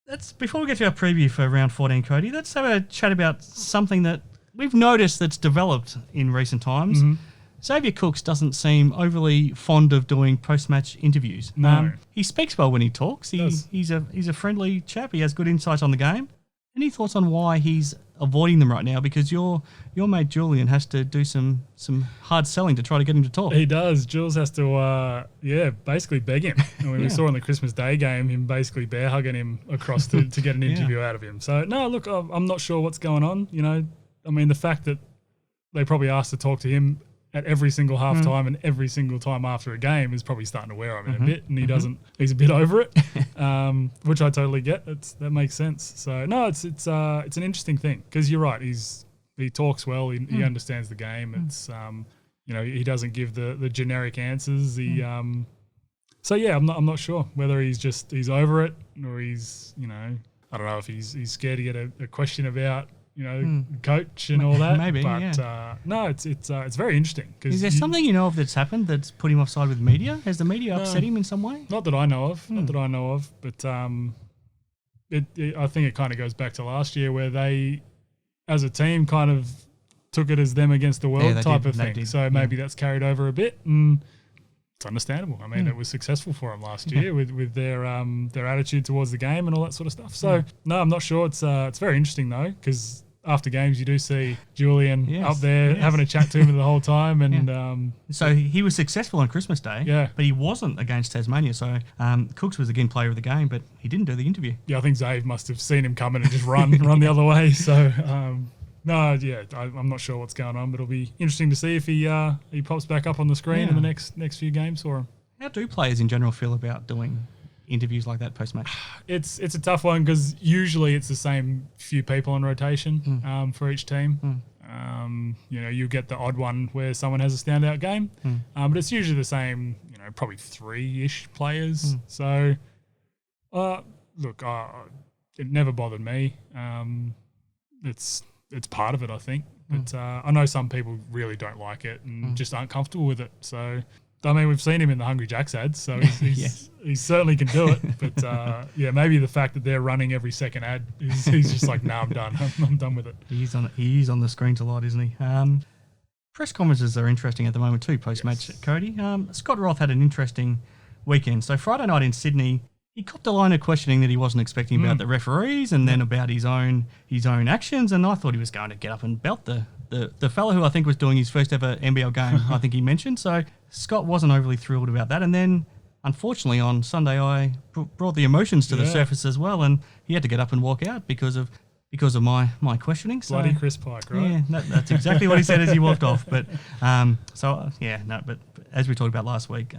That's before we get to our preview for round 14, Cody. Let's have a chat about something that we've noticed that's developed in recent times. Mm-hmm. Xavier Cooks doesn't seem overly fond of doing post-match interviews. No. He speaks well when he talks. He's a friendly chap. He has good insights on the game. Any thoughts on why he's avoiding them right now? Because your mate Julian has to do some hard selling to try to get him to talk. He does. Jules has to, basically beg him. And we saw in the Christmas Day game him basically bear hugging him across to get an interview out of him. So, no, look, I'm not sure what's going on. You know, I mean, the fact that they probably asked to talk to him at every single halftime and every single time after a game is probably starting to wear on him a bit, and he's a bit over it, which I totally get. That makes sense. So no, it's an interesting thing because you're right. He talks well. He understands the game. It's he doesn't give the generic answers. I'm not sure whether he's over it or he's I don't know if he's scared to get a question about coach and all that. Maybe, but no, it's very interesting. Is there something you know of that's happened that's put him offside with media? Has the media upset him in some way? Not that I know of. But I think it kind of goes back to last year where they, as a team, kind of took it as them against the world type of thing. So maybe that's carried over a bit, and it's understandable. I mean, it was successful for them last year with their attitude towards the game and all that sort of stuff. So no, I'm not sure. It's very interesting though, because after games, you do see Julian up there having a chat to him the whole time. And so he was successful on Christmas Day, but he wasn't against Tasmania. So Cooks was again player of the game, but he didn't do the interview. Yeah, I think Zave must have seen him coming and just run the other way. So I'm not sure what's going on, but it'll be interesting to see if he pops back up on the screen in the next few games for him. How do players in general feel about doing interviews like that post-match? It's a tough one because usually it's the same few people on rotation for each team. You get the odd one where someone has a standout game, but it's usually the same, probably 3-ish players. So, look, it never bothered me. It's part of it, I think. But I know some people really don't like it and just aren't comfortable with it. So, I mean, we've seen him in the Hungry Jacks ads, so he certainly can do it. But maybe the fact that they're running every second ad, he's just like, I'm done. I'm done with it. He is on the screens a lot, isn't he? Press conferences are interesting at the moment too, post-match, Cody. Scott Roth had an interesting weekend. So Friday night in Sydney, he copped a line of questioning that he wasn't expecting about the referees and then about his own actions, and I thought he was going to get up and belt the fella who I think was doing his first ever NBL game, I think he mentioned. So Scott wasn't overly thrilled about that. And then, unfortunately, on Sunday, I brought the emotions to the surface as well, and he had to get up and walk out because of my questioning. So, bloody Chris Pike, right? Yeah, that's exactly what he said as he walked off. But but as we talked about last week,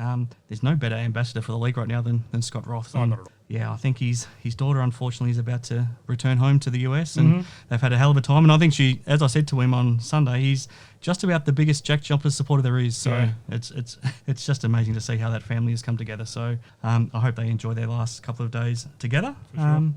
there's no better ambassador for the league right now than Scott Roth. Not at all. Yeah, I think his daughter, unfortunately, is about to return home to the US, and they've had a hell of a time. And I think she, as I said to him on Sunday, he's just about the biggest Jack Jumpers supporter there is. So it's just amazing to see how that family has come together. So I hope they enjoy their last couple of days together. For sure.